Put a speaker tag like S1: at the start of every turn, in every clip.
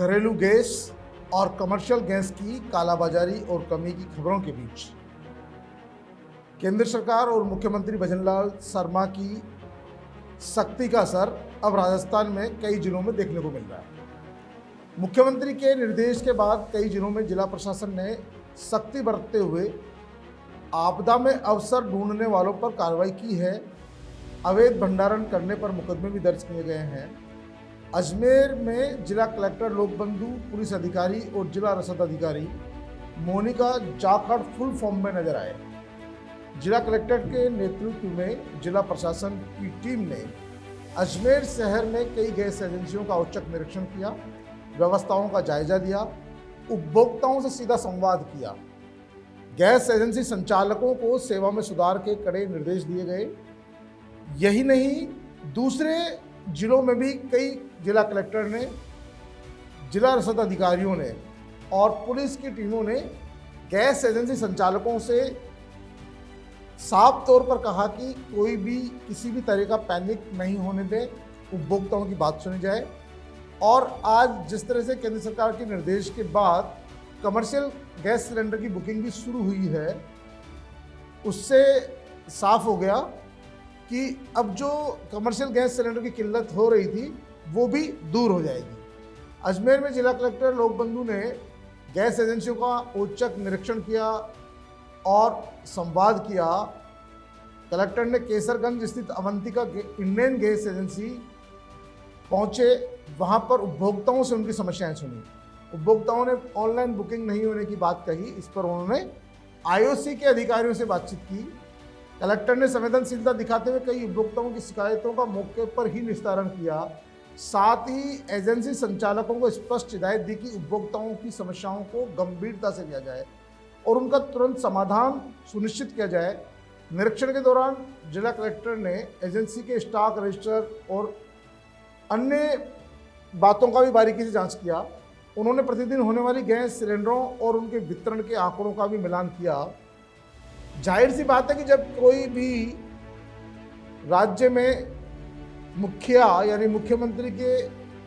S1: घरेलू गैस और commercial gas की कालाबाजारी और कमी की खबरों के बीच केंद्र सरकार और मुख्यमंत्री भजनलाल शर्मा की सख्ती का असर अब राजस्थान में कई जिलों में देखने को मिल रहा है। मुख्यमंत्री के निर्देश के बाद कई जिलों में जिला प्रशासन ने सख्ती बरतते हुए आपदा में अवसर ढूंढने वालों पर कार्रवाई की है। अवैध भंडारण करने पर मुकदमे भी दर्ज किए गए हैं। अजमेर में जिला कलेक्टर लोकबंधु, पुलिस अधिकारी और जिला रसद अधिकारी मोनिका जाखड़ फुल फॉर्म में नजर आए। जिला कलेक्टर के नेतृत्व में जिला प्रशासन की टीम ने अजमेर शहर में कई गैस एजेंसियों का औचक निरीक्षण किया, व्यवस्थाओं का जायजा लिया, उपभोक्ताओं से सीधा संवाद किया। गैस एजेंसी संचालकों को सेवा में सुधार के कड़े निर्देश दिए गए। यही नहीं, दूसरे जिलों में भी कई जिला कलेक्टर ने, जिला रसद अधिकारियों ने और पुलिस की टीमों ने गैस एजेंसी संचालकों से साफ तौर पर कहा कि कोई भी किसी भी तरह का पैनिक नहीं होने दें, उपभोक्ताओं की बात सुनी जाए। और आज जिस तरह से केंद्र सरकार के निर्देश के बाद कमर्शियल गैस सिलेंडर की बुकिंग भी शुरू हुई है, उससे साफ हो गया कि अब जो कमर्शियल गैस सिलेंडर की किल्लत हो रही थी वो भी दूर हो जाएगी। अजमेर में जिला कलेक्टर लोकबंधु ने गैस एजेंसियों का औचक निरीक्षण किया और संवाद किया। कलेक्टर ने केसरगंज स्थित अवंतिका इंडियन गैस एजेंसी पहुंचे, वहां पर उपभोक्ताओं से उनकी समस्याएं सुनी। उपभोक्ताओं ने ऑनलाइन बुकिंग नहीं होने की बात कही। इस पर उन्होंने आईओसी के अधिकारियों से बातचीत की। कलेक्टर ने संवेदनशीलता दिखाते हुए कई उपभोक्ताओं की शिकायतों का मौके पर ही निस्तारण किया। साथ ही एजेंसी संचालकों को स्पष्ट हिदायत दी कि उपभोक्ताओं की समस्याओं को गंभीरता से लिया जाए और उनका तुरंत समाधान सुनिश्चित किया जाए। निरीक्षण के दौरान जिला कलेक्टर ने एजेंसी के स्टॉक रजिस्टर और अन्य बातों का भी बारीकी से जांच किया। उन्होंने प्रतिदिन होने वाली गैस सिलेंडरों और उनके वितरण के आंकड़ों का भी मिलान किया। जाहिर सी बात है कि जब कोई भी राज्य में मुखिया यानी मुख्यमंत्री के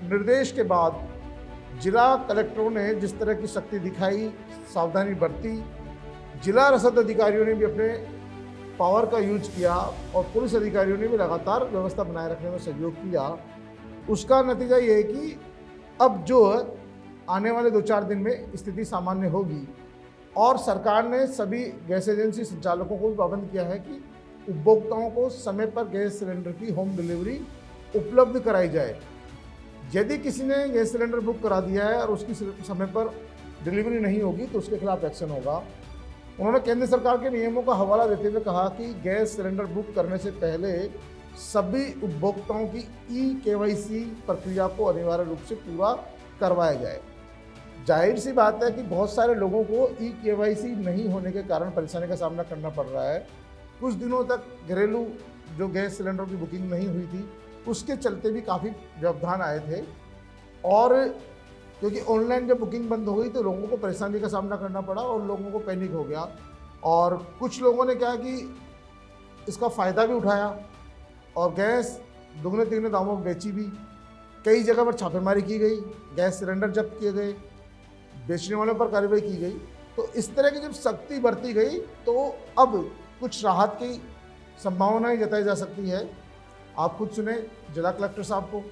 S1: निर्देश के बाद जिला कलेक्टरों ने जिस तरह की सख्ती दिखाई, सावधानी बरती, जिला रसद अधिकारियों ने भी अपने पावर का यूज किया और पुलिस अधिकारियों ने भी लगातार व्यवस्था बनाए रखने में सहयोग किया, उसका नतीजा ये है कि अब जो आने वाले 2-4 दिन में स्थिति सामान्य होगी। और सरकार ने सभी गैस एजेंसी संचालकों को भी पाबंद किया है कि उपभोक्ताओं को समय पर गैस सिलेंडर की होम डिलीवरी उपलब्ध कराई जाए। यदि किसी ने गैस सिलेंडर बुक करा दिया है और उसकी समय पर डिलीवरी नहीं होगी तो उसके खिलाफ एक्शन होगा। उन्होंने केंद्र सरकार के नियमों का हवाला देते हुए कहा कि गैस सिलेंडर बुक करने से पहले सभी उपभोक्ताओं की ई-केवाईसी प्रक्रिया को अनिवार्य रूप से पूरा करवाया जाए। जाहिर सी बात है कि बहुत सारे लोगों को ई-केवाईसी नहीं होने के कारण परेशानी का सामना करना पड़ रहा है। कुछ दिनों तक घरेलू जो गैस सिलेंडर की बुकिंग नहीं हुई थी, उसके चलते भी काफ़ी व्यवधान आए थे। और क्योंकि ऑनलाइन जब बुकिंग बंद हो गई तो लोगों को परेशानी का सामना करना पड़ा और लोगों को पैनिक हो गया। और कुछ लोगों ने क्या कि इसका फ़ायदा भी उठाया और गैस दुगने तिगने दामों में बेची भी। कई जगह पर छापेमारी की गई, गैस सिलेंडर जब्त किए गए, बेचने वालों पर कार्रवाई की गई। तो इस तरह की जब सख्ती बरती गई तो अब कुछ राहत की संभावनाएं जताई जा सकती है। आप खुद सुने जिला कलेक्टर साहब को।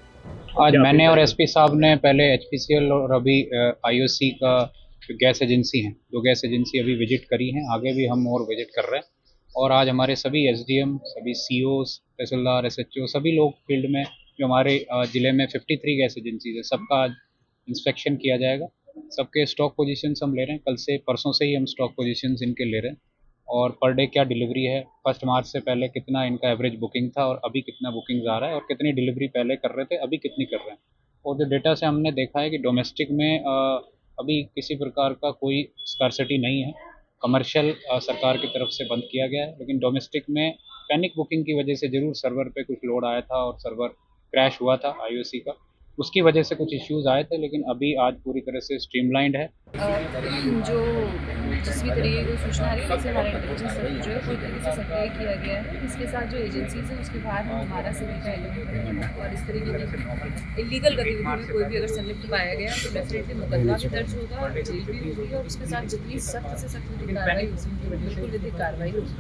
S2: आज मैंने और एसपी साहब ने पहले एचपीसीएल और अभी आईओसी का जो गैस एजेंसी हैं, 2 गैस एजेंसी अभी विजिट करी हैं। आगे भी हम और विजिट कर रहे हैं। और आज हमारे सभी एसडीएम, सभी सीओस, तहसीलदार, एसएचओ, सभी लोग फील्ड में जो हमारे ज़िले में 53 गैस एजेंसीज है, सबका आज इंस्पेक्शन किया जाएगा। सबके स्टॉक पोजीशंस हम ले रहे हैं। कल से परसों से ही हम स्टॉक पोजीशंस इनके ले रहे हैं और पर डे क्या डिलीवरी है, 1 मार्च से पहले कितना इनका एवरेज बुकिंग था और अभी कितना बुकिंग आ रहा है और कितनी डिलीवरी पहले कर रहे थे, अभी कितनी कर रहे हैं। और जो डेटा से हमने देखा है कि डोमेस्टिक में अभी किसी प्रकार का कोई स्कार्सिटी नहीं है। कमर्शियल सरकार की तरफ से बंद किया गया है, लेकिन डोमेस्टिक में पैनिक बुकिंग की वजह से ज़रूर सर्वर पे कुछ लोड आया था और सर्वर क्रैश हुआ था आईओसी का। उसकी वजह से कुछ इश्यूज आए थे, लेकिन अभी आज पूरी तरह से स्ट्रीमलाइंड है।
S3: जो जिस भी तरीके की सूचना आ रही है, उससे हमारा इंटेलिजेंस जो है पूरी तरीके से सक्रिय किया गया है। इसके साथ जो एजेंसीज हैं उसके बाहर हम हमारा सभी का एलिमेंट करेंगे और इस तरीके की इलीगल गतिविधि में कोई भी अगर संलिप्त पाया गया तो डेफिनेटली मुकदमा भी दर्ज होगा, जेल भी होगी और उसके साथ जितनी सख्त से सख्त जो कार्रवाई हो सकती है बिल्कुल विधिक कार्रवाई होगी।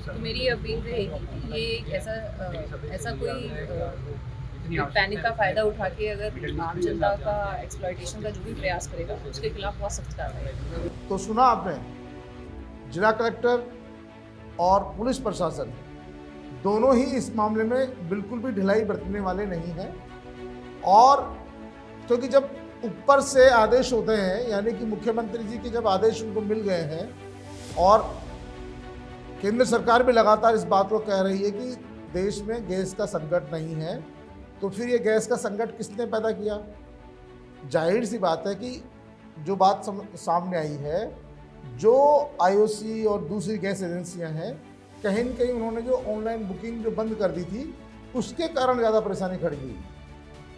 S3: तो मेरी अपील रहेगी कि ये एक ऐसा कोई पैनिक का फ़ायदा उठा के अगर आम जनता का एक्सप्लॉयटेशन का जो भी प्रयास करेगा उसके खिलाफ बहुत सख्त कार्रवाई होगी।
S1: तो सुना आपने, जिला कलेक्टर और पुलिस प्रशासन दोनों ही इस मामले में बिल्कुल भी ढिलाई बरतने वाले नहीं हैं। और क्योंकि जब ऊपर से आदेश होते हैं, यानी कि मुख्यमंत्री जी के जब आदेश उनको मिल गए हैं और केंद्र सरकार भी लगातार इस बात को कह रही है कि देश में गैस का संकट नहीं है, तो फिर ये गैस का संकट किसने पैदा किया? जाहिर सी बात है कि जो बात सामने आई है, जो आईओसी और दूसरी गैस एजेंसियां हैं, कहीं न कहीं उन्होंने जो ऑनलाइन बुकिंग जो बंद कर दी थी उसके कारण ज़्यादा परेशानी खड़ी हुई।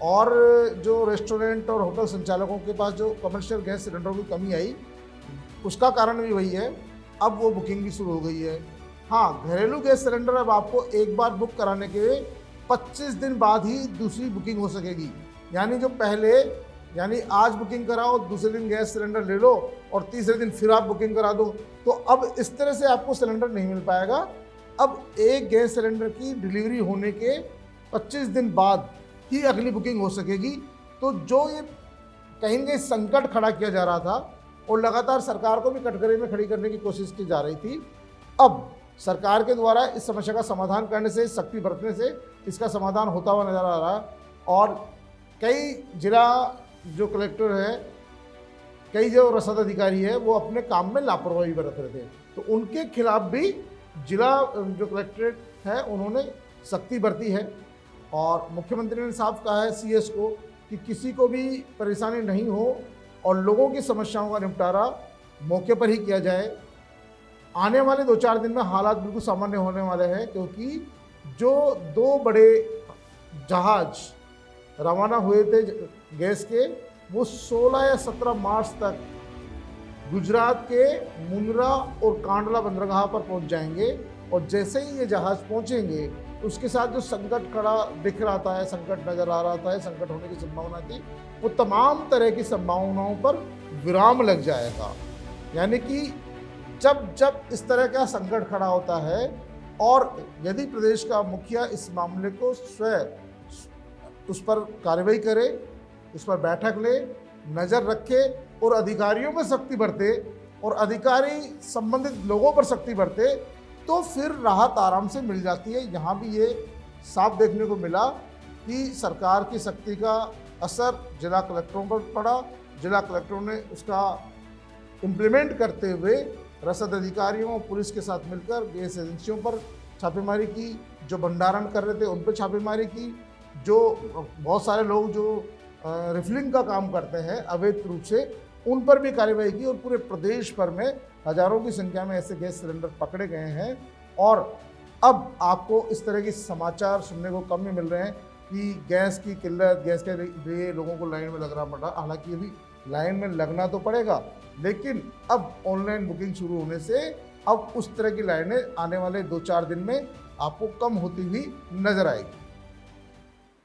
S1: और जो रेस्टोरेंट और होटल संचालकों के पास जो कमर्शियल गैस सिलेंडरों की कमी आई, उसका कारण भी वही है। अब वो बुकिंग भी शुरू हो गई है। हाँ, घरेलू गैस सिलेंडर अब आपको एक बार बुक कराने के 25 दिन बाद ही दूसरी बुकिंग हो सकेगी। यानी जो पहले, यानी आज बुकिंग कराओ, दूसरे दिन गैस सिलेंडर ले लो और तीसरे दिन फिर आप बुकिंग करा दो, तो अब इस तरह से आपको सिलेंडर नहीं मिल पाएगा। अब एक गैस सिलेंडर की डिलीवरी होने के 25 दिन बाद ही अगली बुकिंग हो सकेगी। तो जो ये कहीं न कहीं संकट खड़ा किया जा रहा था और लगातार सरकार को भी कटघरे में खड़ी करने की कोशिश की जा रही थी, अब सरकार के द्वारा इस समस्या का समाधान करने से, सख्ती बरतने से इसका समाधान होता हुआ नजर आ रहा है। और कई जिला जो कलेक्टर है, कई जो रसद अधिकारी है, वो अपने काम में लापरवाही बरत रहे थे, तो उनके खिलाफ भी जिला जो कलेक्ट्रेट है उन्होंने सख्ती बरती है। और मुख्यमंत्री ने साफ कहा है सीएस को कि किसी को भी परेशानी नहीं हो और लोगों की समस्याओं का निपटारा मौके पर ही किया जाए। आने वाले 2-4 दिन में हालात बिल्कुल सामान्य होने वाले हैं, क्योंकि जो 2 बड़े जहाज रवाना हुए थे गैस के, वो 16 या 17 मार्च तक गुजरात के मुंद्रा और कांडला बंदरगाह पर पहुंच जाएंगे। और जैसे ही ये जहाज पहुंचेंगे, उसके साथ जो संकट खड़ा दिख रहा था, संकट नज़र आ रहा था, संकट होने की संभावना थी, वो तमाम तरह की संभावनाओं पर विराम लग जाएगा। यानी कि जब इस तरह का संकट खड़ा होता है और यदि प्रदेश का मुखिया इस मामले को स्वयं उस पर कार्रवाई करे, उस पर बैठक ले, नज़र रखे और अधिकारियों में सख्ती बरते और अधिकारी संबंधित लोगों पर सख्ती बरते, तो फिर राहत आराम से मिल जाती है। यहाँ भी ये साफ देखने को मिला कि सरकार की सख्ती का असर जिला कलेक्टरों पर पड़ा। जिला कलेक्टरों ने उसका इम्प्लीमेंट करते हुए रसद अधिकारियों और पुलिस के साथ मिलकर गैस एजेंसियों पर छापेमारी की, जो भंडारण कर रहे थे उन पर छापेमारी की, जो बहुत सारे लोग जो रिफिलिंग का काम करते हैं अवैध रूप से, उन पर भी कार्रवाई की। और पूरे प्रदेश भर में हजारों की संख्या में ऐसे गैस सिलेंडर पकड़े गए हैं। और अब आपको इस तरह के समाचार सुनने को कम ही मिल रहे हैं कि गैस की किल्लत, गैस के लिए लोगों को लाइन में लगना पड़ रहा। हालांकि अभी लाइन में लगना तो पड़ेगा, लेकिन अब ऑनलाइन बुकिंग शुरू होने से अब उस तरह की लाइनें आने वाले 2-4 दिन में आपको कम होती हुई नजर आएगी।